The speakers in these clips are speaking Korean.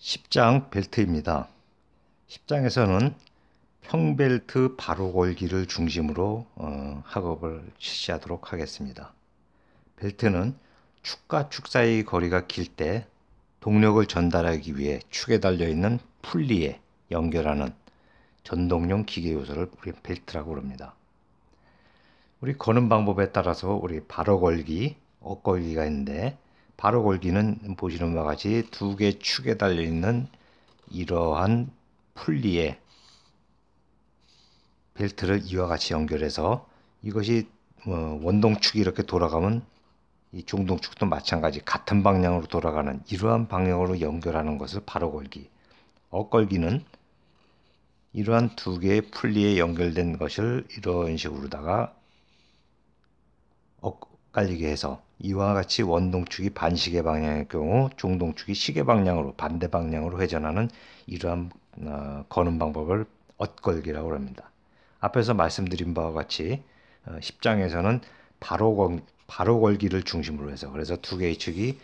10장 벨트입니다. 10장에서는 평벨트 바로 걸기를 중심으로 학업을 실시하도록 하겠습니다. 벨트는 축과 축 사이 거리가 길 때 동력을 전달하기 위해 축에 달려있는 풀리에 연결하는 전동용 기계 요소를 우리 벨트라고 합니다. 우리 거는 방법에 따라서 우리 바로 걸기, 엇걸기가 있는데, 바로 걸기는 보시는 바와 같이 두 개 축에 달려있는 이러한 풀리에 벨트를 이와 같이 연결해서 이것이 원동축이 이렇게 돌아가면 이 중동축도 마찬가지 같은 방향으로 돌아가는 이러한 방향으로 연결하는 것을 바로 걸기. 엇걸기는 이러한 두 개의 풀리에 연결된 것을 이런 식으로다가 엇갈리게 해서 이와 같이 원동축이 반시계 방향일 경우 중동축이 시계 방향으로 반대 방향으로 회전하는 이러한 거는 방법을 엇걸기라고 합니다. 앞에서 말씀드린 바와 같이 10장에서는 바로 걸기를 중심으로 해서 그래서 두 개의 축이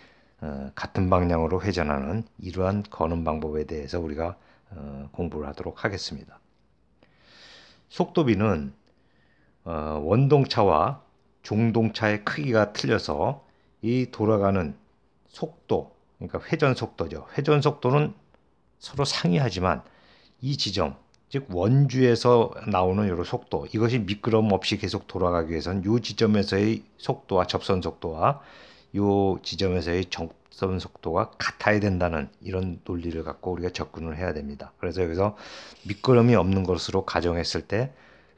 같은 방향으로 회전하는 이러한 거는 방법에 대해서 우리가 공부를 하도록 하겠습니다. 속도비는 원동차와 중동차의 크기가 틀려서 이 돌아가는 속도, 그러니까 회전 속도죠. 회전 속도는 서로 상이하지만 이 지점, 즉 원주에서 나오는 이런 속도, 이것이 미끄럼 없이 계속 돌아가기 위해서는 이 지점에서의 속도와 접선 속도와 이 지점에서의 접선 속도가 같아야 된다는 이런 논리를 갖고 우리가 접근을 해야 됩니다. 그래서 여기서 미끄럼이 없는 것으로 가정했을 때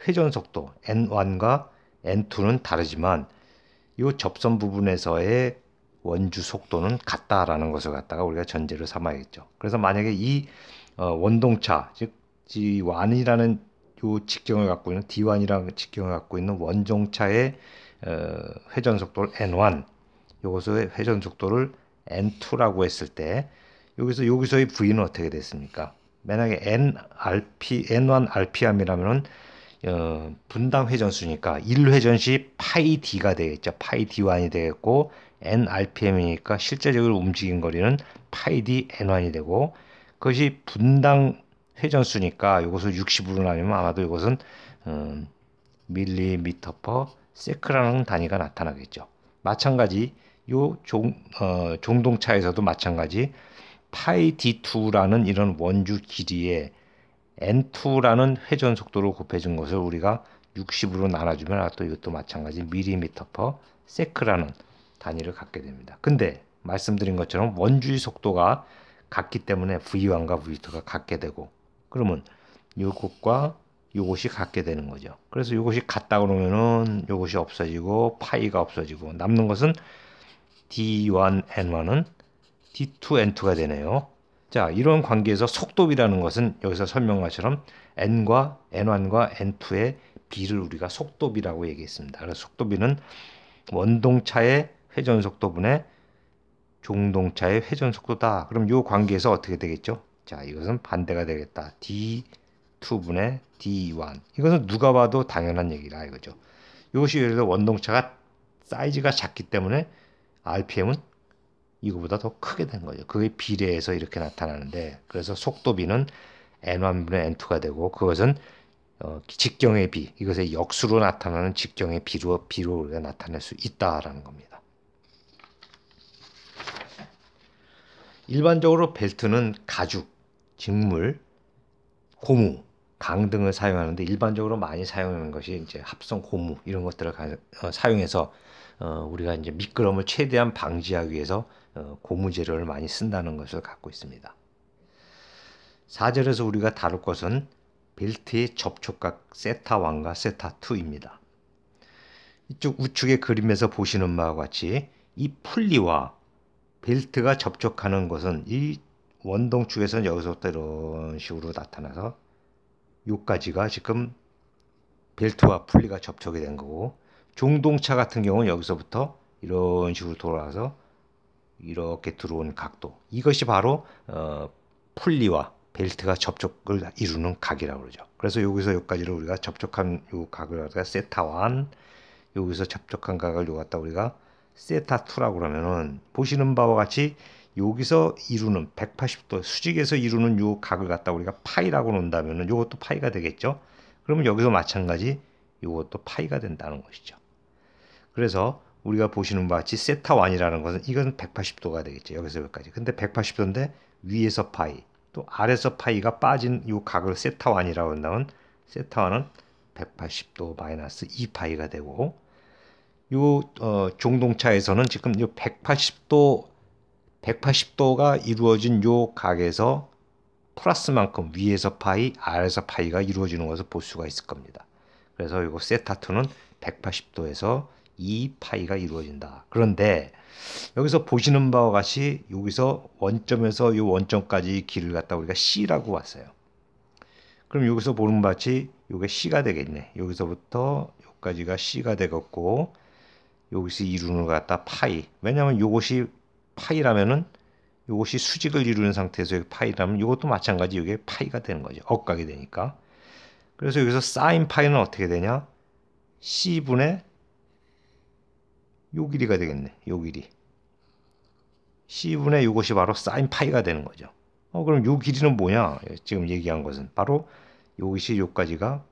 회전 속도 N1과 N2는 다르지만 이 접선 부분에서의 원주 속도는 같다라는 것을 갖다가 우리가 전제로 삼아야겠죠. 그래서 만약에 이 원동차, 즉 D1이라는 요 직경을 갖고 있는 D1이라는 직경을 갖고 있는 원종차의 회전 속도를 N1, 요것의 회전 속도를 N2라고 했을 때 여기서의 V는 어떻게 됐습니까? 만약에 N1 RPM이라면은 분당 회전수니까 1회전시 파이 D가 되겠죠. 파이 D1이 되겠고 N RPM이니까 실제적으로 움직인 거리는 파이 D N1이 되고 그것이 분당 회전수니까 이것을 60으로 나누면 아마도 이것은 밀리미터 퍼 세크라는 단위가 나타나겠죠. 마찬가지 요 종동차에서도 마찬가지 파이 D2라는 이런 원주 길이에 N2라는 회전 속도를 곱해준 것을 우리가 60으로 나눠주면 또 이것도 마찬가지 밀리미터 퍼 세크라는 단위를 갖게 됩니다. 근데 말씀드린 것처럼 원주의 속도가 같기 때문에 V1과 V2가 같게 되고 그러면 요것과 요것이 같게 되는 거죠. 그래서 요것이 같다 그러면은 요것이 없어지고 파이가 없어지고 남는 것은 D1N1은 D2N2가 되네요. 자, 이런 관계에서 속도비라는 것은 여기서 설명한 것처럼 N과 N1과 N2의 비를 우리가 속도비라고 얘기했습니다. 그래서 속도비는 원동차의 회전 속도분의 종동차의 회전 속도다. 그럼 이 관계에서 어떻게 되겠죠? 자, 이것은 반대가 되겠다. D2분의 D1. 이것은 누가 봐도 당연한 얘기라 이거죠. 이것이 예를 들어 원동차가 사이즈가 작기 때문에 RPM은 이거보다 더 크게 된 거죠. 그게 비례해서 이렇게 나타나는데 그래서 속도비는 N1분의 N2가 되고 그것은 직경의 비, 이것의 역수로 나타나는 직경의 비로 우리가 나타낼 수 있다라는 겁니다. 일반적으로 벨트는 가죽, 직물, 고무, 강 등을 사용하는데 일반적으로 많이 사용하는 것이 이제 합성 고무 이런 것들을 사용해서 우리가 이제 미끄럼을 최대한 방지하기 위해서 고무 재료를 많이 쓴다는 것을 갖고 있습니다. 4절에서 우리가 다룰 것은 벨트의 접촉각 세타1과 세타2입니다. 이쪽 우측의 그림에서 보시는 바와 같이 이 풀리와 벨트가 접촉하는 것은 이 원동축에서는 여기서부터 이런 식으로 나타나서 요까지가 지금 벨트와 풀리가 접촉이 된 거고 종동차 같은 경우는 여기서부터 이런 식으로 돌아와서 이렇게 들어온 각도, 이것이 바로 풀리와 벨트가 접촉을 이루는 각이라고 그러죠. 그래서 여기서 여기까지를 우리가 접촉한 요 각을 갖다가 세타1, 여기서 접촉한 각을 요 갖다 우리가 세타2라고 그러면은 보시는 바와 같이 여기서 이루는 180도 수직에서 이루는 요 각을 갖다 우리가 파이라고 놓는다면은 요것도 파이가 되겠죠. 그러면 여기서 마찬가지 요것도 파이가 된다는 것이죠. 그래서 우리가 보시는 바와 같이 세타1이라는 것은 이건 180도가 되겠죠. 여기서 여기까지. 근데 180도인데 위에서 파이 또 아래서 파이가 빠진 요 각을 세타1이라고 한다면 세타1은 180도 마이너스 2파이가 되고 요 종동차에서는 지금 요 180도가 이루어진 요 각에서 플러스만큼 위에서 파이, 아래에서 파이가 이루어지는 것을 볼 수가 있을 겁니다. 그래서 이거 세타2는 180도에서 2파이가 이루어진다. 그런데 여기서 보시는 바와 같이 여기서 원점에서 이 원점까지 길을 갖다 우리가 C라고 왔어요. 그럼 여기서 보는 바와 같이 이게 C가 되겠네. 여기서부터 여기까지가 C가 되겠고 여기서 이루는 것 같다 파이. 왜냐하면 이것이 파이라면은 이것이 수직을 이루는 상태에서 파이라면 이것도 마찬가지 이게 파이가 되는 거죠. 억각이 되니까. 그래서 여기서 사인 파이는 어떻게 되냐? C분의 요 길이가 되겠네. 요 길이. C분의 이것이 바로 사인 파이가 되는 거죠. 그럼 요 길이는 뭐냐? 지금 얘기한 것은 바로 여기시 요까지가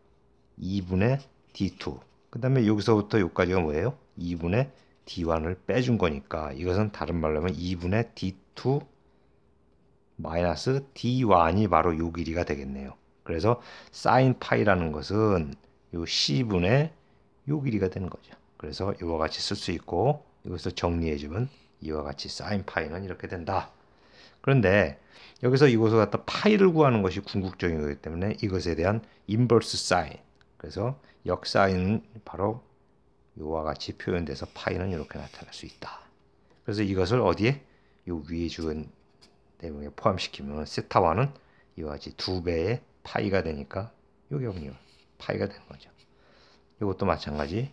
2분의 D2. 그 다음에 여기서부터 여기까지가 뭐예요? 2분의 D1을 빼준 거니까 이것은 다른 말로 하면 2분의 D2 마이너스 D1이 바로 요 길이가 되겠네요. 그래서 사인 파이라는 것은 요 C분의 요 길이가 되는 거죠. 그래서 이와 같이 쓸 수 있고 이것을 정리해주면 이와 같이 사인 파이는 이렇게 된다. 그런데 여기서 이것을 갖다 파이를 구하는 것이 궁극적인 거기 때문에 이것에 대한 인버스 사인, 그래서 역사인은 바로 이와 같이 표현돼서 파이는 이렇게 나타날 수 있다. 그래서 이것을 어디에? 요 위에 준 내용에 포함시키면 세타1은 이와 같이 2배의 파이가 되니까 요게 파이가 되는 거죠. 이것도 마찬가지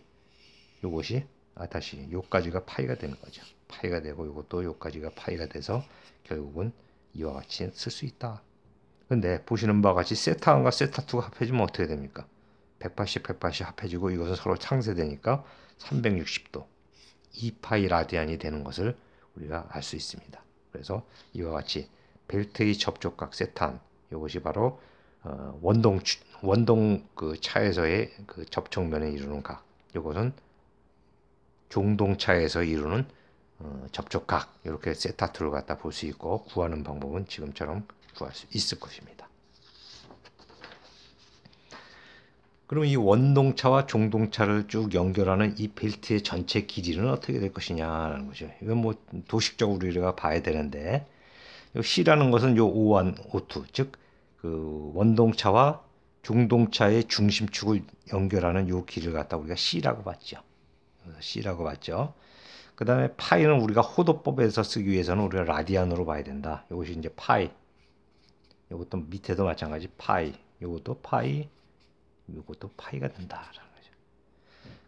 요것이 다시 요까지가 파이가 되는 거죠. 파이가 되고 요것도 요까지가 파이가 돼서 결국은 이와 같이 쓸 수 있다. 근데 보시는 바와 같이 세타1과 세타2가 합해지면 어떻게 됩니까? 180, 180 합해지고 이것은 서로 상쇄되니까 360도 2파이 라디안이 되는 것을 우리가 알 수 있습니다. 그래서 이와 같이 벨트의 접촉각 세탄 이것이 바로 원동 그 차에서의 그 접촉면에 이루는 각, 이것은 종동차에서 이루는 접촉각, 이렇게 세타2를 갖다 볼 수 있고 구하는 방법은 지금처럼 구할 수 있을 것입니다. 그럼 이 원동차와 종동차를 쭉 연결하는 이 벨트의 전체 길이는 어떻게 될 것이냐라는 거죠. 이건 뭐 도식적으로 우리가 봐야 되는데, 요 C라는 것은 요 O1, O2, 즉 그 원동차와 중동차의 중심축을 연결하는 요 길을 갖다 우리가 C라고 봤죠. C라고 봤죠. 그 다음에 파이는 우리가 호도법에서 쓰기 위해서는 우리가 라디안으로 봐야 된다. 이것이 이제 파이. 이것도 밑에도 마찬가지 파이. 이것도 파이. 이것도 파이가 된다라는 거죠.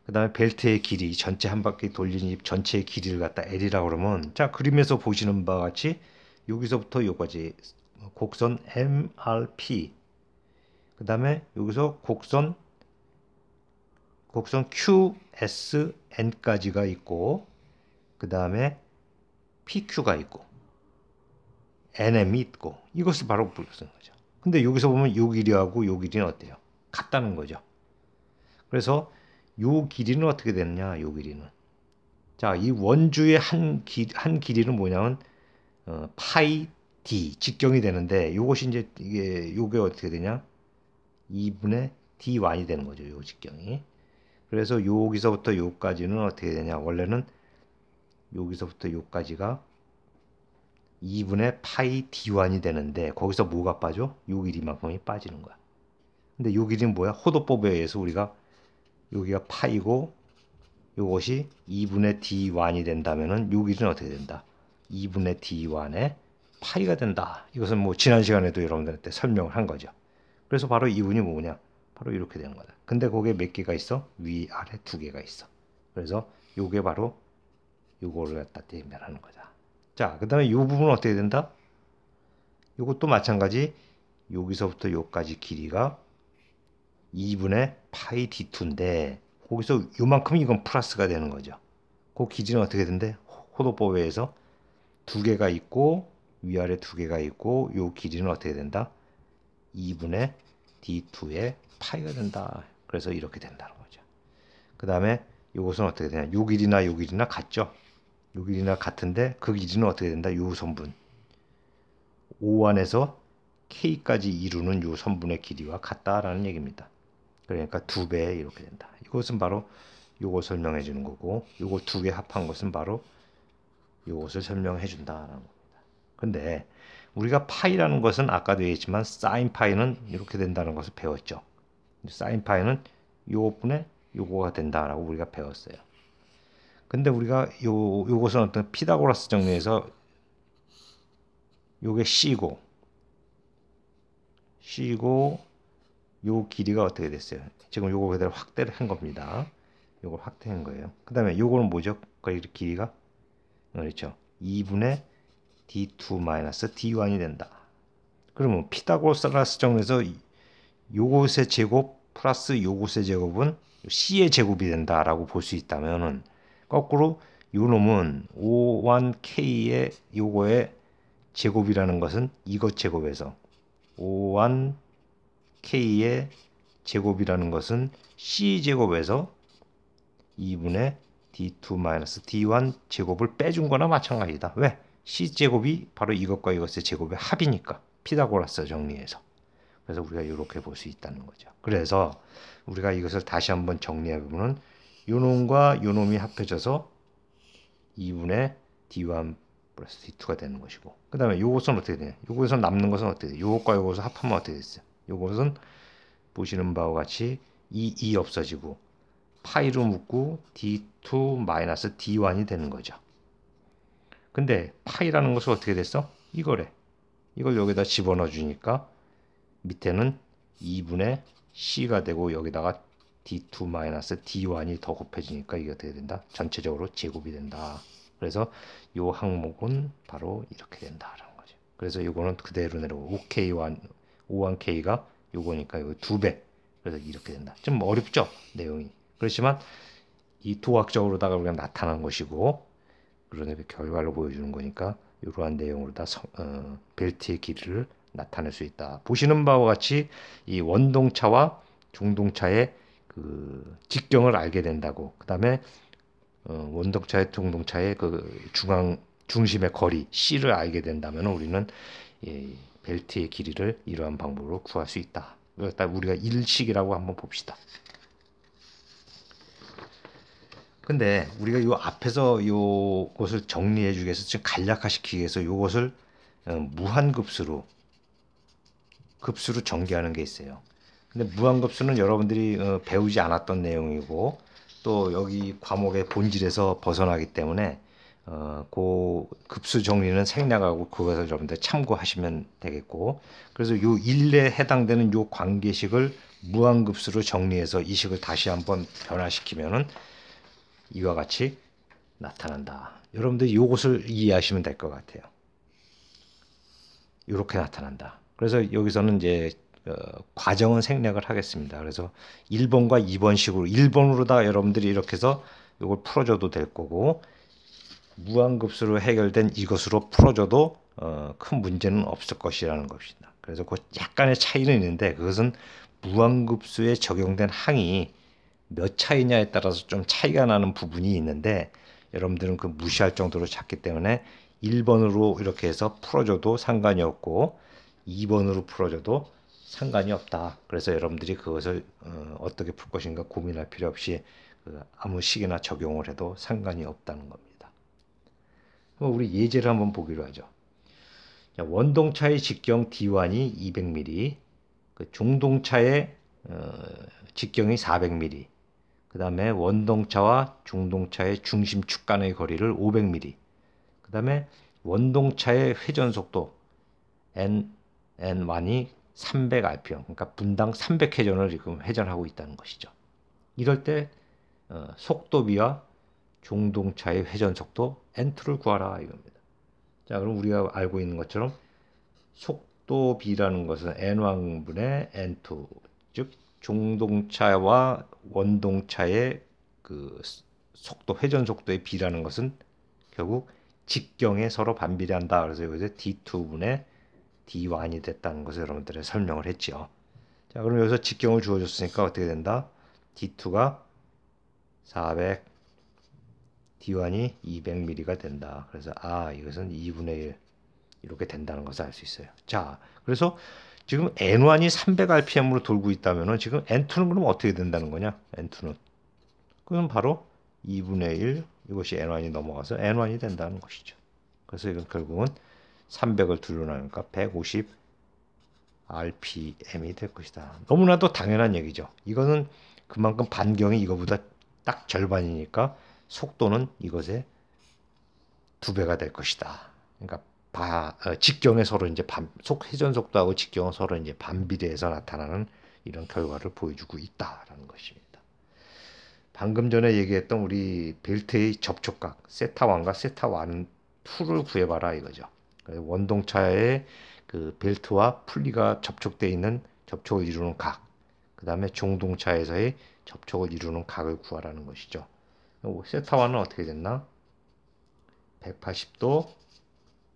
그 다음에 벨트의 길이, 전체 한 바퀴 돌리는 이 전체의 길이를 갖다 L이라고 그러면, 자, 그림에서 보시는 바와 같이 여기서부터 여기까지 곡선 MRP, 그 다음에 여기서 곡선 QSN까지가 있고, 그 다음에 PQ가 있고 NM이 있고, 이것을 바로 쓰는 거죠. 근데 여기서 보면 요 길이하고 요 길이는 어때요? 같다는 거죠. 그래서 요 길이는 어떻게 되느냐? 요 길이는, 자, 이 원주의 한 길이는 뭐냐면 파이 D 직경이 되는데, 요것이 이제 요게 어떻게 되냐? 2분의 D1이 되는 거죠. 요 직경이. 그래서 여기서부터 요까지는 어떻게 되냐? 원래는 여기서부터 요까지가 2분의 파이 D1이 되는데 거기서 뭐가 빠져? 요 길이만큼이 빠지는 거야. 근데 요 길이는 뭐야? 호도법에 의해서 우리가 여기가 파이고 요것이 2분의 D1이 된다면은 요 길이는 어떻게 된다? 2분의 D1에 파이가 된다. 이것은 뭐 지난 시간에도 여러분들한테 설명을 한 거죠. 그래서 바로 이분이 뭐냐? 바로 이렇게 되는 거다. 근데 거기에 몇 개가 있어? 위, 아래 두 개가 있어. 그래서 요게 바로 요거를 갖다 대면하는 거다. 자, 그 다음에 요 부분은 어떻게 된다? 요것도 마찬가지 여기서부터 요까지 길이가 2분의 파이 D2인데 거기서 요만큼 이건 플러스가 되는 거죠. 그 기준은 어떻게 된대? 호도법에 의해서 두 개가 있고 위아래 두 개가 있고 요 길이는 어떻게 된다? 2분의 d2의 파이가 된다. 그래서 이렇게 된다는 거죠. 그 다음에 요것은 어떻게 되냐? 요 길이나 요 길이나 같죠? 요 길이나 같은데 그 길이는 어떻게 된다? 요 선분 O1에서 K까지 이루는 요 선분의 길이와 같다라는 얘기입니다. 그러니까 2배 이렇게 된다. 이것은 바로 요거 설명해 주는 거고 요거 두 개 합한 것은 바로 요것을 설명해 준다라는 겁니다. 근데 우리가 파이라는 것은 아까도 얘기했지만 사인 파이는 이렇게 된다는 것을 배웠죠. 사인 파이는 요것분의 요거가 된다라고 우리가 배웠어요. 근데 우리가 요것은 어떤 피타고라스 정리에서 요게 C고 요 길이가 어떻게 됐어요? 지금 요거 그대로 확대를 한 겁니다. 요걸 확대한 거예요. 그 다음에 요거는 뭐죠? 그 길이가 그렇죠. 2분의 d2-d1이 된다. 그러면 피타고라스 정리에서 요것의 제곱 플러스 요것의 제곱은 C의 제곱이 된다라고 볼 수 있다면은 거꾸로 요 놈은 O1K의 요거의 제곱이라는 것은 이것 제곱에서 O1K의 제곱이라는 것은 C 제곱에서 2분의 d2-d1 제곱을 빼준 거나 마찬가지다. 왜? C 제곱이 바로 이것과 이것의 제곱의 합이니까. 피타고라스 정리에서. 그래서 우리가 이렇게 볼 수 있다는 거죠. 그래서 우리가 이것을 다시 한번 정리해 보면 요 놈과 요 놈이 합해져서 2분의 d1 플러스 d2가 되는 것이고 그 다음에 요것은 어떻게 되냐? 요것은 남는 것은 어떻게 돼요? 요것과 요것을 합하면 어떻게 됐어요? 요것은 보시는 바와 같이 2 없어지고 파이로 묶고 d2-d1이 되는 거죠. 근데 파이라는 것은 어떻게 됐어? 이거래. 이걸 여기다 집어넣어 주니까 밑에는 2분의 C가 되고 여기다가 d2-d1이 더 곱해지니까 이게 어떻게 된다? 전체적으로 제곱이 된다. 그래서 이 항목은 바로 이렇게 된다라는 거죠. 그래서 이거는 그대로 내려오고 O1K가 요거니까 이거 2배. 그래서 이렇게 된다. 좀 어렵죠? 내용이. 그렇지만 이 도학적으로다가 우리가 나타난 것이고 그런 결과를 보여주는 거니까 이러한 내용으로 다 벨트의 길이를 나타낼 수 있다. 보시는 바와 같이 이 원동차와 중동차의 그 직경을 알게 된다고. 그다음에 원동차의 중동차의 그 중심의 거리 C를 알게 된다면 우리는 이 벨트의 길이를 이러한 방법으로 구할 수 있다. 일단 우리가 일식이라고 한번 봅시다. 근데 우리가 요 앞에서 요것을 정리해 주기 위해서 지금 간략화시키기 위해서 요것을 무한급수로 전개하는 게 있어요. 근데 무한급수는 여러분들이 배우지 않았던 내용이고 또 여기 과목의 본질에서 벗어나기 때문에 그 급수 정리는 생략하고 그것을 여러분들 참고하시면 되겠고 그래서 요 일에 해당되는 요 관계식을 무한급수로 정리해서 이 식을 다시 한번 변화시키면은 이와 같이 나타난다. 여러분들이 이것을 이해하시면 될 것 같아요. 이렇게 나타난다. 그래서 여기서는 이제 과정은 생략을 하겠습니다. 그래서 1번과 2번식으로 1번으로다 여러분들이 이렇게 해서 이걸 풀어줘도 될 거고 무한급수로 해결된 이것으로 풀어줘도 큰 문제는 없을 것이라는 것입니다. 그래서 그 약간의 차이는 있는데 그것은 무한급수에 적용된 항이 몇 차이냐에 따라서 좀 차이가 나는 부분이 있는데 여러분들은 그 무시할 정도로 작기 때문에 1번으로 이렇게 해서 풀어줘도 상관이 없고 2번으로 풀어줘도 상관이 없다. 그래서 여러분들이 그것을 어떻게 풀 것인가 고민할 필요 없이 아무 식이나 적용을 해도 상관이 없다는 겁니다. 우리 예제를 한번 보기로 하죠. 원동차의 직경 D1이 200mm, 그 중동차의 직경이 400mm, 그 다음에 원동차와 중동차의 중심축 간의 거리를 500mm, 그 다음에 원동차의 회전속도 N1이 300rpm, 그러니까 분당 300회전을 지금 회전하고 있다는 것이죠. 이럴 때 속도비와 중동차의 회전속도 N2를 구하라 이겁니다. 자, 그럼 우리가 알고 있는 것처럼 속도비라는 것은 N1분의 N2, 즉 중동차와 원동차의 그 속도 회전 속도의 비라는 것은 결국 직경에 서로 반비례한다. 그래서 여기서 D2분의 D1이 됐다는 것을 여러분들에 설명을 했죠. 자, 그럼 여기서 직경을 주어줬으니까 어떻게 된다? D2가 400, D1이 200mm가 된다. 그래서 이것은 2분의 1 이렇게 된다는 것을 알 수 있어요. 자, 그래서 지금 N1이 300rpm으로 돌고 있다면은 지금 N2는 그럼 어떻게 된다는 거냐? N2는 그럼 바로 2분의 1 이것이 N1이 넘어가서 N1이 된다는 것이죠. 그래서 이건 결국은 300을 둘로 나누니까 150 RPM이 될 것이다. 너무나도 당연한 얘기죠. 이거는 그만큼 반경이 이거보다 딱 절반이니까 속도는 이것의 2배가 될 것이다. 그러니까 직경에 서로 이제 회전 속도하고 직경은 서로 이제 반비례해서 나타나는 이런 결과를 보여주고 있다라는 것입니다. 방금 전에 얘기했던 우리 벨트의 접촉각 세타1과 세타1 2를 구해봐라 이거죠. 원동차의 그 벨트와 풀리가 접촉되어 있는 접촉을 이루는 각, 그 다음에 종동차에서의 접촉을 이루는 각을 구하라는 것이죠. 세타1은 어떻게 됐나? 180도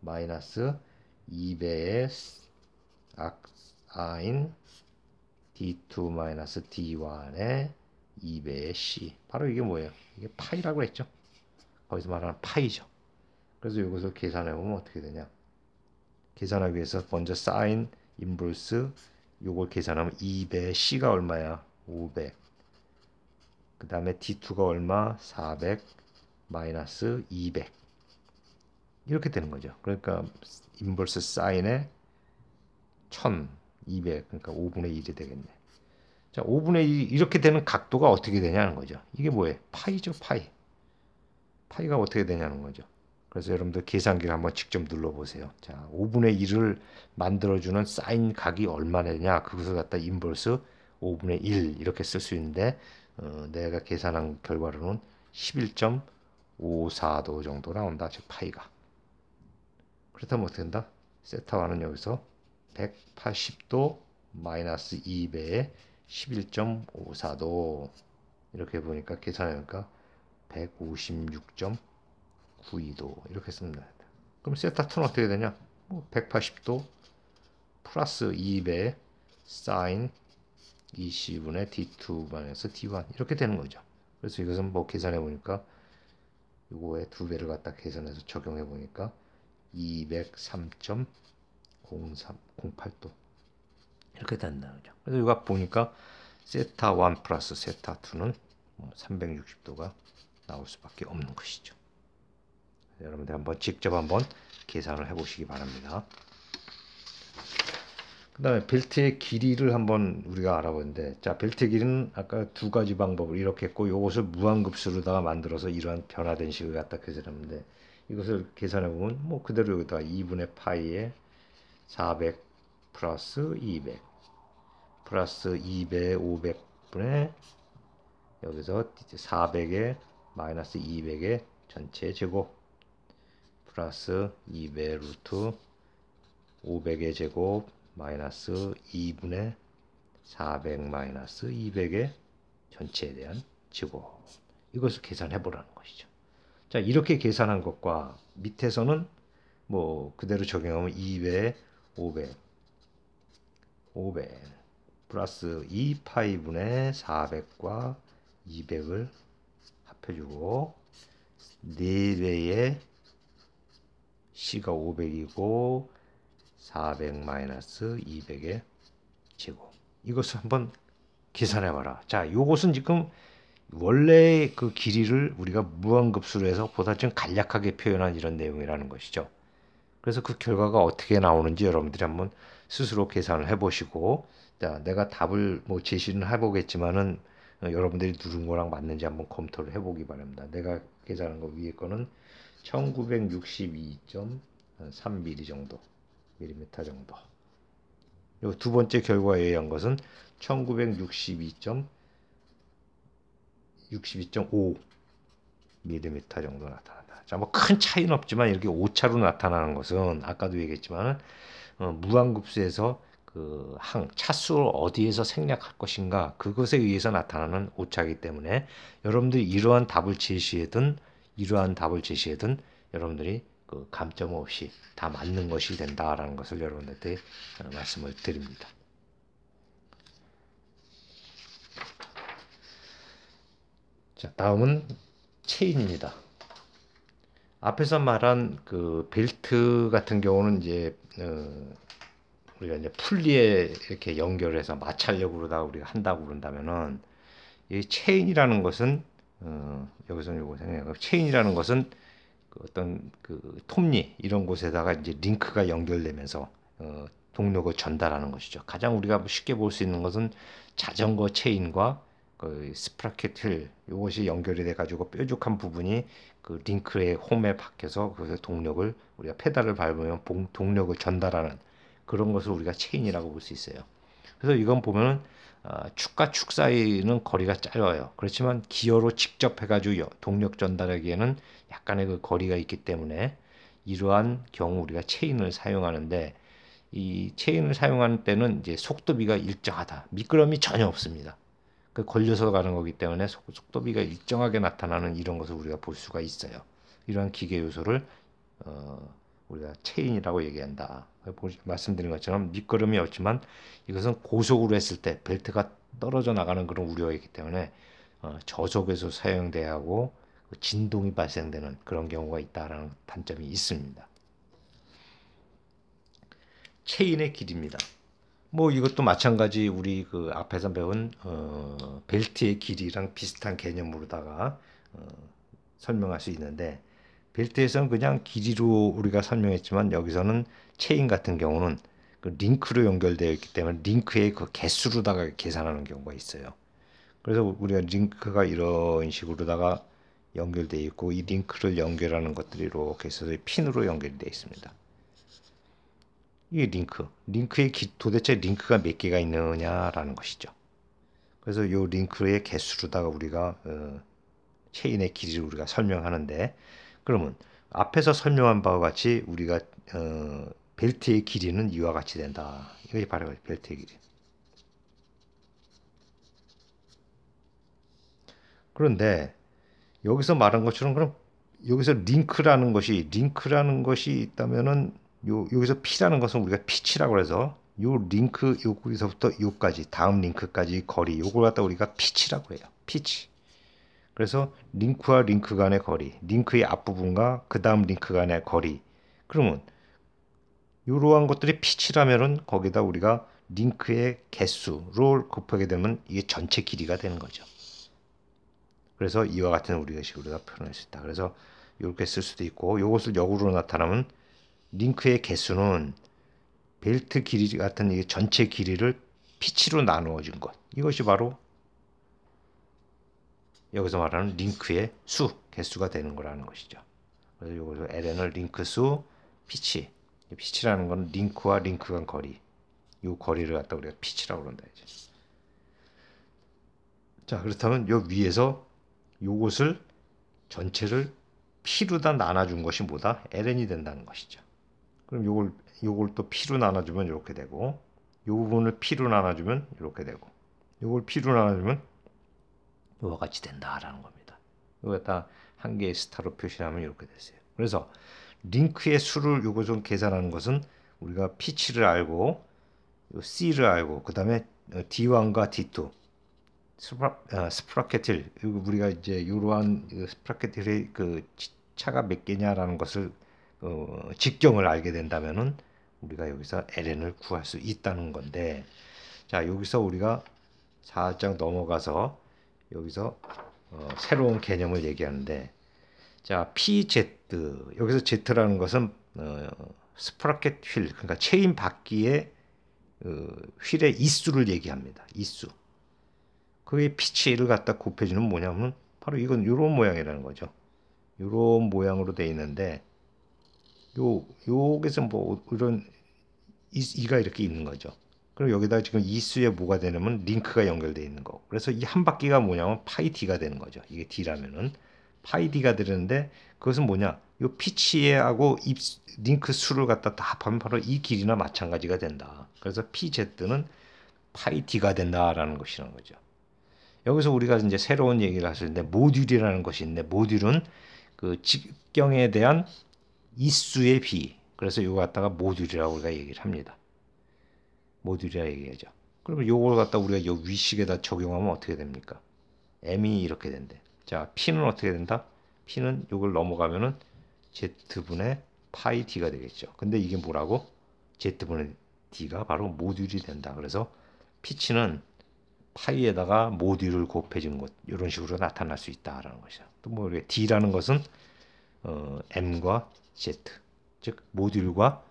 마이너스 2배의 악사인 D2 마이너스 D1의 2배의 C. 바로 이게 뭐예요? 이게 파이라고 했죠. 거기서 말하는 파이죠. 그래서 이것을 계산해 보면 어떻게 되냐? 계산하기 위해서 먼저 사인 인버스 요걸 계산하면 2배 C가 얼마야? 500. 그 다음에 D2가 얼마? 400 마이너스 200 이렇게 되는 거죠. 그러니까 인버스 사인에 1200 그러니까 5분의 1이 되겠네. 자, 5분의 1 이렇게 되는 각도가 어떻게 되냐는 거죠. 이게 뭐예요? 파이죠, 파이. 파이가 어떻게 되냐는 거죠. 그래서 여러분들 계산기를 한번 직접 눌러보세요. 자, 5분의 1을 만들어주는 사인 각이 얼마나 되냐? 그것을 갖다 인버스 5분의 1 이렇게 쓸 수 있는데 내가 계산한 결과로는 11.54도 정도 나온다. 즉 파이가. 그렇다면 어떻게 된다? 세타1은 여기서 180도 마이너스 2배의 11.54도 이렇게 보니까 계산하니까 156.92도 이렇게 씁니다. 그럼 세타2는 어떻게 되냐? 180도 플러스 2배 사인 20분의 D2 마이너스 D1 이렇게 되는 거죠. 그래서 이것은 뭐 계산해 보니까 이거에 2배를 갖다 계산해서 적용해 보니까 203.08도 이렇게 된다는 거죠. 그래서 이거 보니까 세타1 플러스 세타2는 360도가 나올 수밖에 없는 것이죠. 여러분들 한번 직접 한번 계산을 해보시기 바랍니다. 그 다음에 벨트의 길이를 한번 우리가 알아보는데, 자, 벨트 길이는 아까 두 가지 방법을 이렇게 했고, 이것을 무한급수로다가 만들어서 이러한 변화된 식을 갖다 계산했는데, 이것을 계산해 보면 뭐 그대로 여기다가 2분의 파이에 400 플러스 200 플러스 2배 500분의 여기서 400에 마이너스 200의 전체 제곱 플러스 2배 루트 500의 제곱 마이너스 2분의 400 마이너스 200의 전체에 대한 제곱 이것을 계산해 보라는 것이죠. 자, 이렇게 계산한 것과 밑에서는 뭐 그대로 적용하면 2배 500 플러스 2파이분의 400과 200을 합해주고 4배의 C가 500이고 400 마이너스 200의 제곱 이것을 한번 계산해봐라. 자, 이것은 지금 원래 그 길이를 우리가 무한급수로 해서 보다 좀 간략하게 표현한 이런 내용이라는 것이죠. 그래서 그 결과가 어떻게 나오는지 여러분들이 한번 스스로 계산을 해보시고, 자, 내가 답을 뭐 제시는 해보겠지만은 여러분들이 누른 거랑 맞는지 한번 검토를 해보기 바랍니다. 내가 계산한 거 위에 거는 1962.3mm 정도, 밀리미터 정도. 요 두 번째 결과에 의한 것은 1962.5 밀리미터 정도 나타난다. 자, 뭐 큰 차이는 없지만 이렇게 오차로 나타나는 것은 아까도 얘기했지만 무한급수에서 그 차수를 어디에서 생략할 것인가 그것에 의해서 나타나는 오차이기 때문에 여러분들이 이러한 답을 제시하든 여러분들이 그 감점 없이 다 맞는 것이 된다라는 것을 여러분들한테 말씀을 드립니다. 자, 다음은 체인입니다. 앞에서 말한 그 벨트 같은 경우는 이제 우리가 이제 풀리에 이렇게 연결해서 마찰력으로 다 우리가 한다고 그런다면은 이 체인이라는 것은 여기서는 요거 생각해요. 체인이라는 것은 그 어떤 그 톱니 이런 곳에다가 이제 링크가 연결되면서 동력을 전달하는 것이죠. 가장 우리가 쉽게 볼 수 있는 것은 자전거 체인과 그 스프라켓 휠 이것이 연결이 돼 가지고 뾰족한 부분이 그 링크의 홈에 박혀서 그래서 동력을 우리가 페달을 밟으면 동력을 전달하는 그런 것을 우리가 체인이라고 볼 수 있어요. 그래서 이건 보면은 축과 축 사이는 거리가 짧아요. 그렇지만 기어로 직접 해가지고 동력 전달하기에는 약간의 그 거리가 있기 때문에 이러한 경우 우리가 체인을 사용하는데 이 체인을 사용하는 때는 이제 속도비가 일정하다. 미끄럼이 전혀 없습니다. 그 걸려서 가는 거기 때문에 속도비가 일정하게 나타나는 이런 것을 우리가 볼 수가 있어요. 이러한 기계 요소를 우리가 체인이라고 얘기한다. 말씀드린 것처럼 미끄럼이 없지만 이것은 고속으로 했을 때 벨트가 떨어져 나가는 그런 우려가 있기 때문에 저속에서 사용돼야 하고 진동이 발생되는 그런 경우가 있다라는 단점이 있습니다. 체인의 길이입니다. 뭐 이것도 마찬가지 우리 그 앞에서 배운 벨트의 길이랑 비슷한 개념으로다가 설명할 수 있는데 벨트에서는 그냥 길이로 우리가 설명했지만 여기서는 체인 같은 경우는 그 링크로 연결되어 있기 때문에 링크의 그 개수로다가 계산하는 경우가 있어요. 그래서 우리가 링크가 이런 식으로다가 연결되어 있고 이 링크를 연결하는 것들이 이렇게 해서 핀으로 연결되어 있습니다. 이게 링크의 도대체 링크가 몇 개가 있느냐라는 것이죠. 그래서 이 링크의 개수로다가 우리가 체인의 길이를 우리가 설명하는데 그러면 앞에서 설명한 바와 같이 우리가 벨트의 길이는 이와 같이 된다. 이것이 바로 벨트의 길이. 그런데 여기서 말한 것처럼 그럼 여기서 링크라는 것이 있다면은 여기서 P라는 것은 우리가 피치라고 해서 요 링크 여기서부터 요까지 다음 링크까지 거리 요걸 갖다 우리가 피치라고 해요. 피치. 그래서 링크와 링크 간의 거리, 링크의 앞부분과 그 다음 링크 간의 거리. 그러면 이러한 것들이 피치라면은 거기다 우리가 링크의 개수를 곱하게 되면 이게 전체 길이가 되는 거죠. 그래서 이와 같은 우리가 식으로 표현할 수 있다. 그래서 이렇게 쓸 수도 있고 이것을 역으로 나타나면 링크의 개수는 벨트 길이 같은 이 전체 길이를 피치로 나누어진 것. 이것이 바로 여기서 말하는 링크의 개수가 되는 거라는 것이죠. 그래서 이것을 LN을 링크 수, 피치. 피치라는 건 링크와 링크 간 거리. 이 거리를 갖다 우리가 피치라고 그런다 이제. 자, 그렇다면 요 위에서 요것을 전체를 P로 다 나눠준 것이 뭐다? LN이 된다는 것이죠. 그럼 요걸 또 P로 나눠주면 이렇게 되고, 요 부분을 P로 나눠주면 이렇게 되고, 요걸 P로 나눠주면 이와 같이 된다라는 겁니다. 이거 다 한 개의 스타로 표시하면 이렇게 됐어요. 그래서 링크의 수를 요것을 계산하는 것은 우리가 P치를 알고 C를 알고 그 다음에 D1과 D2 스프라켓 우리가 이제 이러한 스프라켓의 그 차가 몇 개냐라는 것을 직경을 알게 된다면은 우리가 여기서 LN을 구할 수 있다는 건데 자 여기서 우리가 살짝 넘어가서 여기서 새로운 개념을 얘기하는데 자 PZ 여기서 Z라는 것은 스프라켓 휠 그러니까 체인 바퀴의 휠의 이수를 얘기합니다. 이수. 그의 피치를 갖다 곱해주는 뭐냐면 바로 이건 이런 모양이라는 거죠. 이런 모양으로 되어 있는데 여기서 뭐 이런 이가 이렇게 있는 거죠. 그럼 여기다 지금 이수에 뭐가 되냐면 링크가 연결되어 있는 거. 그래서 이 한 바퀴가 뭐냐면 파이 D가 되는 거죠. 이게 D라면은 파이 D가 되는데 그것은 뭐냐? 이 피치하고 링크 수를 갖다 다 합하면 바로 이 길이나 마찬가지가 된다. 그래서 PZ는 파이 D가 된다라는 것이라는 거죠. 여기서 우리가 이제 새로운 얘기를 할 수 있는데 모듈이라는 것이 있는데 모듈은 그 직경에 대한 이수의 비. 그래서 이거 갖다가 모듈이라고 우리가 얘기를 합니다. 모듈이라 얘기하죠. 그러면 이걸 갖다 우리가 이 위식에다 적용하면 어떻게 됩니까? m이 이렇게 된대. 자, p는 어떻게 된다? p는 이걸 넘어가면은 z분의 파이 d가 되겠죠. 근데 이게 뭐라고? z분의 d가 바로 모듈이 된다. 그래서 pitch는 파이에다가 모듈을 곱해준 것 이런 식으로 나타날 수 있다라는 것이죠. 또 뭐 d라는 것은 m과 z, 즉 모듈과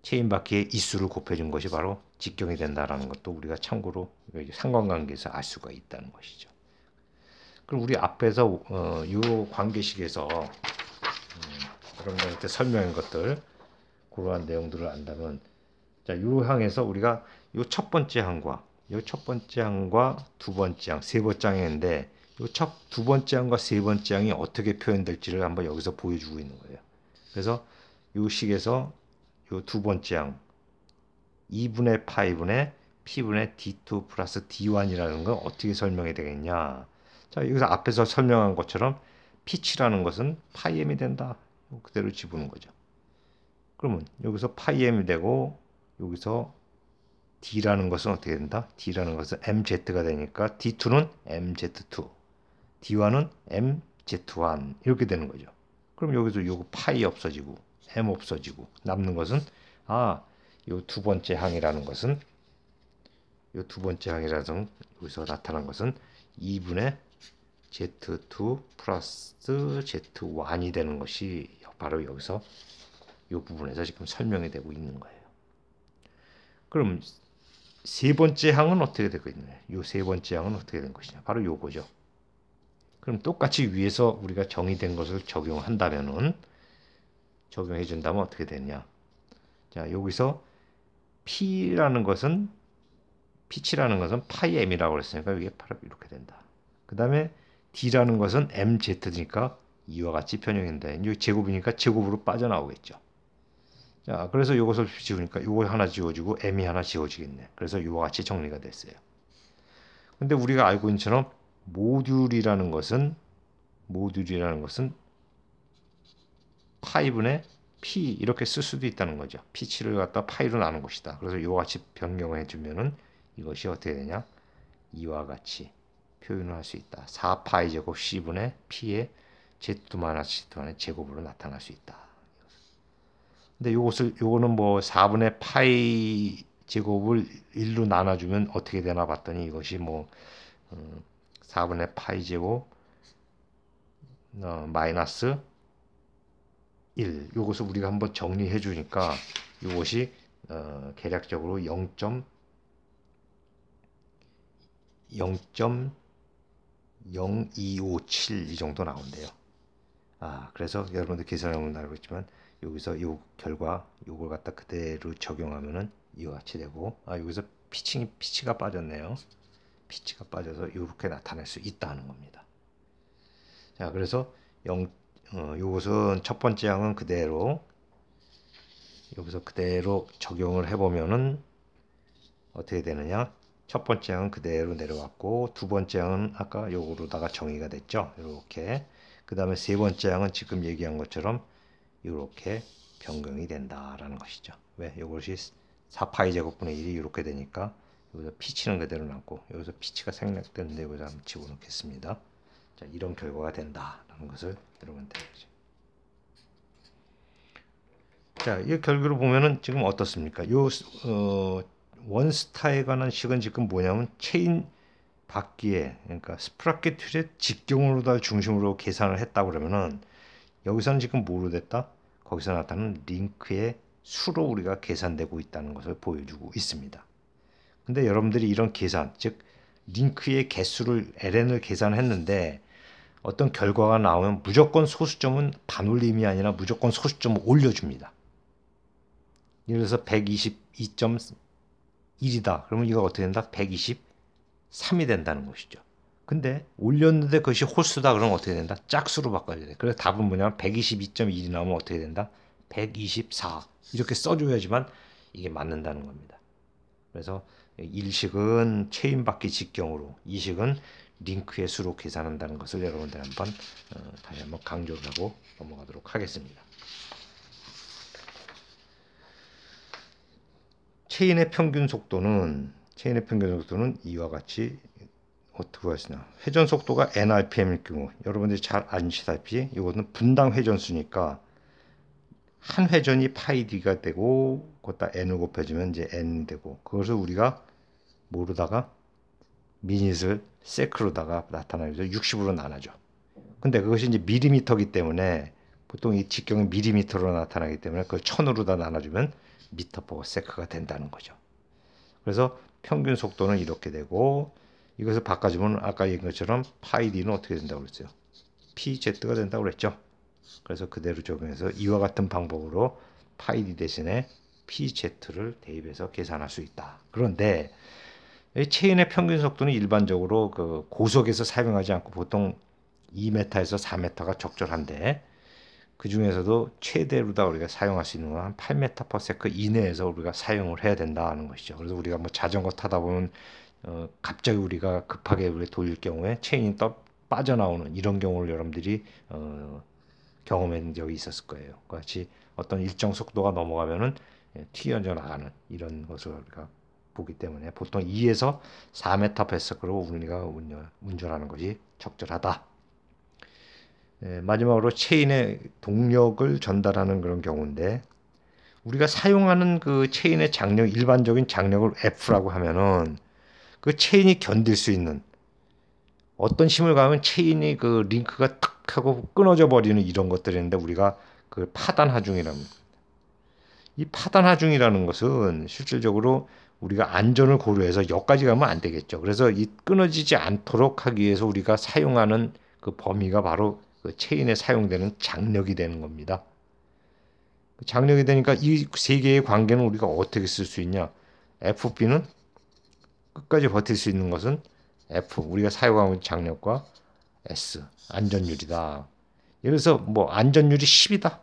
체인 바퀴의 이수를 곱해준 것이 바로 직경이 된다라는 것도 우리가 참고로 상관관계에서 알 수가 있다는 것이죠. 그럼 우리 앞에서 이 관계식에서 여러분들한테 설명한 것들 그러한 내용들을 안다면 자, 요 항에서 우리가 요 첫 번째 항과 요 첫 번째 항과 두 번째 항, 세 번째 항인데 요 두 번째 항과 세 번째 항이 어떻게 표현될지를 한번 여기서 보여주고 있는 거예요. 그래서 요 식에서 요 두 번째 항 2분의 파이분의 p분의 d2 플러스 d1이라는 건 어떻게 설명이 되겠냐. 자, 여기서 앞에서 설명한 것처럼 pitch라는 것은 파이m이 된다. 그대로 집어넣는 거죠. 그러면 여기서 파이m이 되고 여기서 d라는 것은 어떻게 된다? d라는 것은 mz가 되니까 d2는 mz2, d1은 mz1 이렇게 되는 거죠. 그럼 여기서 요거 파이 없어지고 m 없어지고 남는 것은 요 두 번째 항이라는 것은 요 두 번째 항이라서 여기서 나타난 것은 2분의 z2 플러스 z1이 되는 것이 바로 여기서 이 부분에서 지금 설명이 되고 있는 거예요. 그럼 세 번째 항은 어떻게 되고 있느냐? 이 세 번째 항은 어떻게 된 것이냐? 바로 요거죠. 그럼 똑같이 위에서 우리가 정의된 것을 적용한다면은 적용해 준다면 어떻게 되냐? 자, 여기서 P라는 것은 pitch라는 것은 파이 m이라고 그랬으니까 이게 바로 이렇게 된다. 그 다음에 D라는 것은 mz니까 이와 같이 변형된다. 이제 제곱이니까 제곱으로 빠져나오겠죠. 자, 그래서 이것을 지우니까 이거 하나 지워지고 m이 하나 지워지겠네. 그래서 이와 같이 정리가 됐어요. 근데 우리가 알고 있는 것처럼 모듈이라는 것은 파이분의 p 이렇게 쓸 수도 있다는 거죠. pitch를 갖다 파이로 나눈 것이다. 그래서 이와 같이 변경해 주면은 이것이 어떻게 되냐? 이와 같이 표현을 할 수 있다. 4파이 제곱 c분의 p의 z-z1의 제곱으로 나타날 수 있다. 근데 요거는 뭐 4분의 파이 제곱을 1로 나눠주면 어떻게 되나 봤더니 이것이 뭐 4분의 파이 제곱 마이너스 1 요것을 우리가 한번 정리해 주니까 이것이 계략적으로 0.0257 이 정도 나온대요. 그래서 여러분들 계산해보면 알겠지만 여기서 요 결과 요걸 갖다 그대로 적용하면은 이와 같이 되고 여기서 피치가 빠졌네요. 피치가 빠져서 이렇게 나타낼 수 있다는 겁니다. 자, 그래서 요것은 첫 번째 항은 그대로 여기서 그대로 적용을 해보면은 어떻게 되느냐? 첫 번째 항은 그대로 내려왔고 두 번째 항은 아까 요거로다가 정의가 됐죠. 이렇게 그 다음에 세 번째 항은 지금 얘기한 것처럼 이렇게 변경이 된다라는 것이죠. 왜? 이것이 4파이 제곱분의 1이 이렇게 되니까 여기서 피치는 그대로 남고 여기서 피치가 생략되는데 여기서 한번 집어넣겠습니다. 자, 이런 결과가 된다라는 것을 여러분한테 알려주죠. 자, 이 결과를 보면은 지금 어떻습니까? 요 원스타에 관한 식은 지금 뭐냐면 체인 바퀴에 그러니까 스프라켓 휠의 직경으로 중심으로 계산을 했다고 그러면은 여기서는 지금 뭐로 됐다? 거기서 나타나는 링크의 수로 우리가 계산되고 있다는 것을 보여주고 있습니다. 근데 여러분들이 이런 계산, 즉 링크의 개수를 ln을 계산했는데 어떤 결과가 나오면 무조건 소수점은 반올림이 아니라 무조건 소수점을 올려줍니다. 예를 들어서 122.1이다. 그러면 이거 어떻게 된다? 123이 된다는 것이죠. 근데 올렸는데 그것이 홀수다. 그러면 어떻게 된다? 짝수로 바꿔야 돼. 그래서 답은 뭐냐면 122.1이 나오면 어떻게 된다? 124 이렇게 써줘야지만 이게 맞는다는 겁니다. 그래서 일식은 체인 바퀴 직경으로, 이식은 링크의 수로 계산한다는 것을 여러분들 한번 다시 한번 강조를 하고 넘어가도록 하겠습니다. 체인의 평균 속도는 이와 같이 어떻게 하시나, 회전 속도가 nrpm일 경우 여러분들이 잘 아시다시피 이것은 분당 회전수니까 한 회전이 파이 d가 되고 거기다 n을 곱해주면 이제 n이 되고, 그것을 우리가 모르다가 미닛을 세크로다가 나타나죠. 60으로 나눠죠. 근데 그것이 이제 밀리미터이기 때문에 보통 이 직경은 밀리미터로 나타나기 때문에 그걸 1000으로 다 나눠주면 미터 퍼 세크가 된다는 거죠. 그래서 평균 속도는 이렇게 되고, 이것을 바꿔주면 아까 얘기한 것처럼 파이 d는 어떻게 된다고 그랬어요? pz가 된다고 그랬죠. 그래서 그대로 적용해서 이와 같은 방법으로 파이 d 대신에 pz를 대입해서 계산할 수 있다. 그런데 체인의 평균 속도는 일반적으로 그 고속에서 사용하지 않고 보통 2m에서 4m가 적절한데, 그 중에서도 최대로다 우리가 사용할 수 있는 건 한 8m/s 이내에서 우리가 사용을 해야 된다는 것이죠. 그래서 우리가 뭐 자전거 타다 보면 갑자기 우리가 급하게 우리 돌릴 경우에 체인이 또 빠져나오는 이런 경우를 여러분들이 경험한 적이 있었을 거예요. 같이 어떤 일정 속도가 넘어가면은 튀어져 나가는 이런 것을 우리가 보기 때문에 보통 2에서 4m/s로 우리가 운전하는 것이 적절하다. 마지막으로 체인의 동력을 전달하는 그런 경우인데, 우리가 사용하는 그 체인의 장력, 일반적인 장력을 F라고 하면은 그 체인이 견딜 수 있는, 어떤 힘을 가하면 체인이 그 링크가 탁 하고 끊어져 버리는 이런 것들이 있는데 우리가 그 파단 하중이라는, 이 파단 하중이라는 것은 실질적으로 우리가 안전을 고려해서 여기까지 가면 안 되겠죠. 그래서 이 끊어지지 않도록 하기 위해서 우리가 사용하는 그 범위가 바로 그 체인에 사용되는 장력이 되는 겁니다. 장력이 되니까 이 세 개의 관계는 우리가 어떻게 쓸 수 있냐? FB는 끝까지 버틸 수 있는 것은 F, 우리가 사용하고 있는 장력과 S, 안전율이다. 예를 들어서 뭐 안전율이 10이다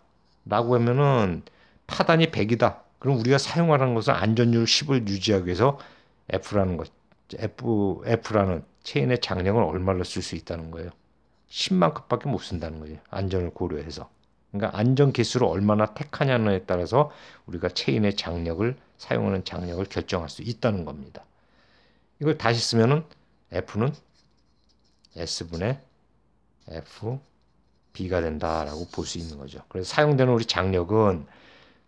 라고 하면은 파단이 100이다. 그럼 우리가 사용하는 것은 안전율 10을 유지하기 위해서 F라는 것, F라는 체인의 장력을 얼마를 쓸 수 있다는 거예요. 10만큼밖에 못 쓴다는 거죠. 안전을 고려해서. 그러니까 안전 개수를 얼마나 택하냐에 따라서 우리가 체인의 장력을, 사용하는 장력을 결정할 수 있다는 겁니다. 이걸 다시 쓰면은 F는 S분의 F B가 된다라고 볼 수 있는 거죠. 그래서 사용되는 우리 장력은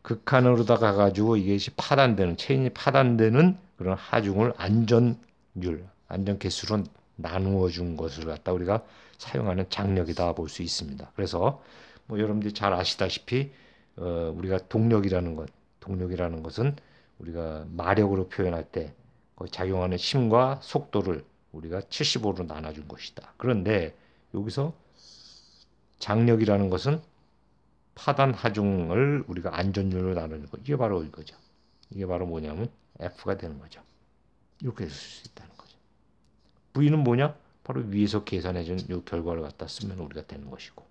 극한으로다가 가지고 이것이 파단되는, 체인이 파단되는 그런 하중을 안전율, 안전 개수로 나누어 준 것을 갖다 우리가 사용하는 장력이다 볼 수 있습니다. 그래서 뭐 여러분들이 잘 아시다시피 우리가 동력이라는 것은 우리가 마력으로 표현할 때 작용하는 힘과 속도를 우리가 75로 나눠준 것이다. 그런데 여기서 장력이라는 것은 파단 하중을 우리가 안전율로 나누는 거, 이게 바로 이거죠. 이게 바로 뭐냐면 F가 되는 거죠. 이렇게 쓸 수 있다는 거죠. V는 뭐냐? 바로 위에서 계산해준 이 결과를 갖다 쓰면 우리가 되는 것이고,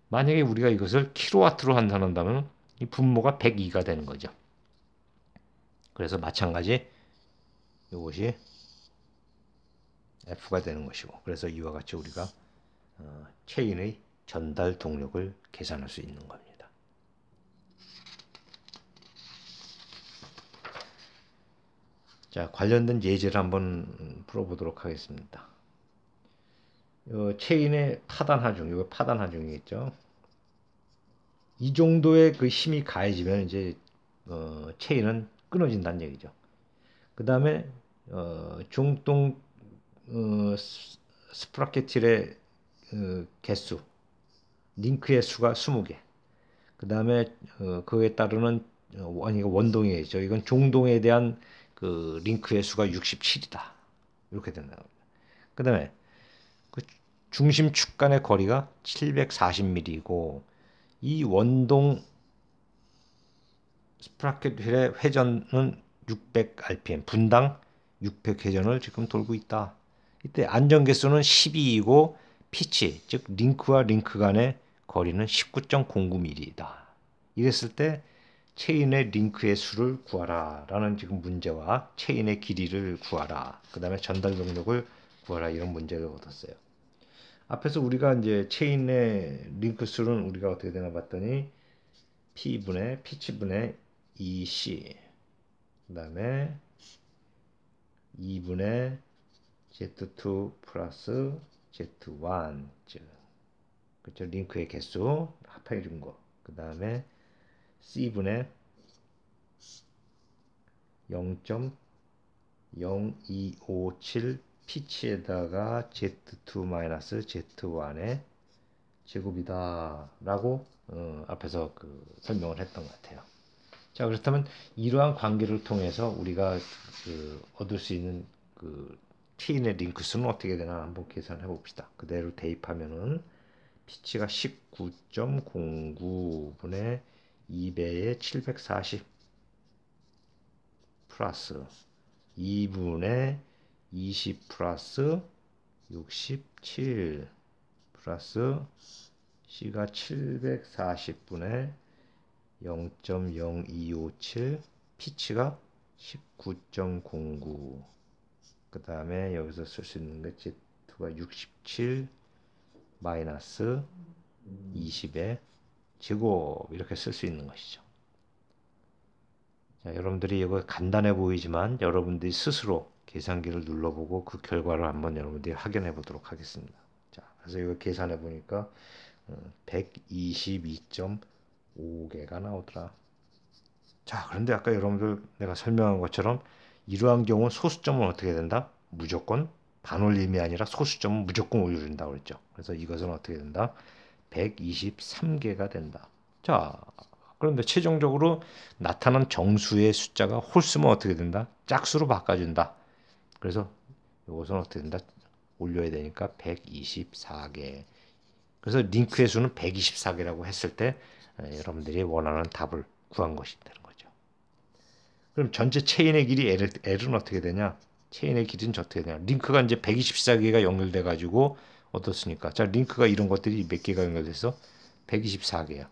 만약에 우리가 이것을 킬로와트로 한다면 이 분모가 102가 되는 거죠. 그래서 마찬가지 이것이 F가 되는 것이고, 그래서 이와 같이 우리가 체인의 전달 동력을 계산할 수 있는 겁니다. 자, 관련된 예제를 한번 풀어보도록 하겠습니다. 체인의 파단 하중, 이거 파단 하중이겠죠. 이 정도의 그 힘이 가해지면 이제 체인은 끊어진다는 얘기죠. 그 다음에 중동 스프라케틸의 개수, 링크의 수가 20개. 그 다음에 그에 따르는 원동이겠죠. 이건 종동에 대한 그 링크의 수가 67이다. 이렇게 된다. 그 다음에 그 중심 축 간의 거리가 740mm이고, 이 원동 스프라켓의 회전은 600rpm, 분당 600회전을 지금 돌고 있다. 이때 안전 개수는 12이고 피치, 즉 링크와 링크 간의 거리는 19.09mm이다. 이랬을 때 체인의 링크의 수를 구하라 라는 지금 문제와 체인의 길이를 구하라, 그 다음에 전달 동력을 구하라 이런 문제를 얻었어요. 앞에서 우리가 이제 체인의 링크 수는 우리가 어떻게 되나 봤더니 P분의 P치분의 EC 그다음에 2분의 Z2 플러스 Z1 즉 그렇죠. 링크의 개수 합해 준 거. 그다음에 C분의 0.0257 피치에다가 Z2-Z1의 제곱이다 라고 앞에서 설명을 했던 것 같아요. 자, 그렇다면 이러한 관계를 통해서 우리가 얻을 수 있는 체인의 링크 수는 어떻게 되나 한번 계산해 봅시다. 그대로 대입하면은 피치가 19.09분의 2배의 740 플러스 2분의 20 플러스 67 플러스 C가 740분의 0.0257 피치가 19.09 그 다음에 여기서 쓸 수 있는 게 Z2가 67 마이너스 20의 제곱 이렇게 쓸 수 있는 것이죠. 자, 여러분들이 이거 간단해 보이지만 여러분들이 스스로 계산기를 눌러보고 그 결과를 한번 여러분들이 확인해 보도록 하겠습니다. 자, 그래서 이거 계산해 보니까 122.5개가 나오더라. 자, 그런데 아까 여러분들 내가 설명한 것처럼 이러한 경우 소수점은 어떻게 된다? 무조건 반올림이 아니라 소수점은 무조건 올려준다고 그랬죠. 그래서 이것은 어떻게 된다? 123개가 된다. 자, 그런데 최종적으로 나타난 정수의 숫자가 홀수면 어떻게 된다? 짝수로 바꿔준다. 그래서 이것은 어떻게 된다? 올려야 되니까 124개. 그래서 링크의 수는 124개라고 했을 때 여러분들이 원하는 답을 구한 것이 되는 거죠. 그럼 전체 체인의 길이 L은 어떻게 되냐? 체인의 길이는 어떻게 되냐? 링크가 이제 124개가 연결돼 가지고 어떻습니까? 자, 링크가 이런 것들이 몇 개가 연결돼서 124개야.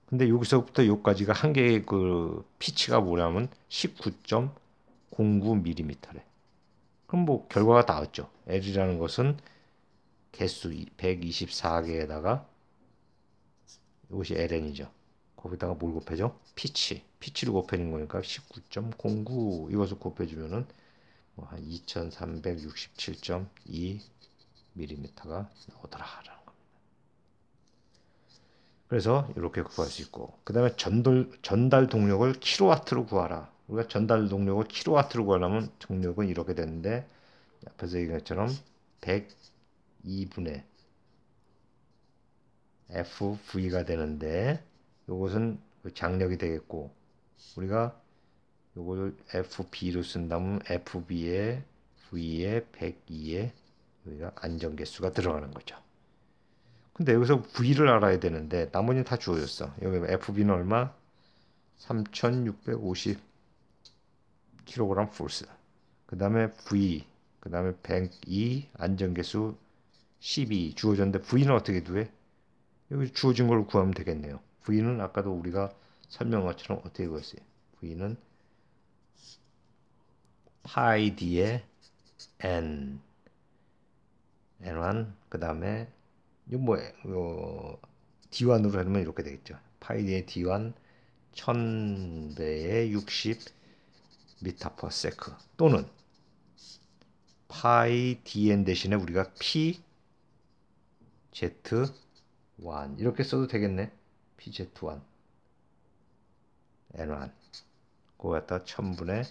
근데 여기서부터 여기까지가 한 개의 피치가 뭐냐면 19.09mm래. 그럼 뭐 결과가 나왔죠. L이라는 것은 개수 124개에다가 이것이 LN이죠. 거기다가 뭘 곱해줘? 피치를 곱해준 거니까 19.09 이것을 곱해주면은 한 2367.2mm가 나오더라라는 겁니다. 그래서 이렇게 구할 수 있고 그 다음에 전달 동력을 킬로와트로 구하라. 우리가 전달 동력을 킬로와트로 구하려면 동력은 이렇게 되는데 앞에서 얘기한 것처럼 102분의 FV가 되는데 이것은 장력이 되겠고 우리가 이걸 FB로 쓴다면 FB에 V에 102에 여기가 안전계수가 들어가는 거죠. 근데 여기서 V를 알아야 되는데 나머지는 다 주어졌어. 여기 FB는 얼마? 3650 kg force. 그 다음에 V, 그 다음에 102 안전계수 12 주어졌는데 V는 어떻게 구해? 여기 주어진 걸 구하면 되겠네요. V는 아까도 우리가 설명한 것처럼 어떻게 구했어요? V는 파이 D의 N N1 그 다음에 이거 뭐 D1으로 하면 이렇게 되겠죠. 파이 D의 D1 1000배의 60 m/s 또는 파이 dn 대신에 우리가 p z1 이렇게 써도 되겠네. pz1 n1 그거 갖다 1000분의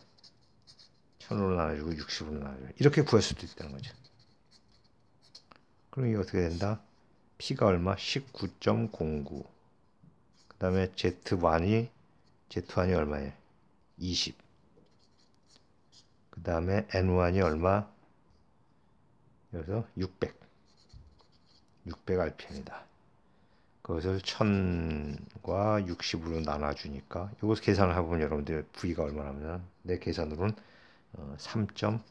1000으로 나눠주고 60으로 나눠주고 이렇게 구할 수도 있다는 거죠. 그럼 이게 어떻게 된다? p가 얼마? 19.09 그 다음에 z1이 얼마예요? 20 그 다음에 n1이 얼마? 여기서 600rpm이다. 그것을 1000과 60으로 나눠주니까 이것을 계산을 해보면 여러분들 V가 얼마냐면 내 계산으로는 3.82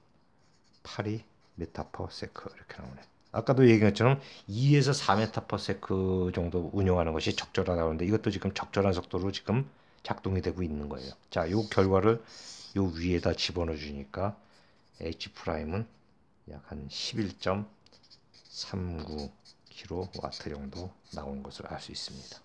m/s 이렇게 나오네. 아까도 얘기한 것처럼 2에서 4m/s 정도 운영하는 것이 적절하다고 하는데 이것도 지금 적절한 속도로 지금 작동이 되고 있는 거예요. 자, 요 결과를 요 위에다 집어넣어 주니까 H 프라임은 약 한 11.39kW 정도 나온 것을 알 수 있습니다.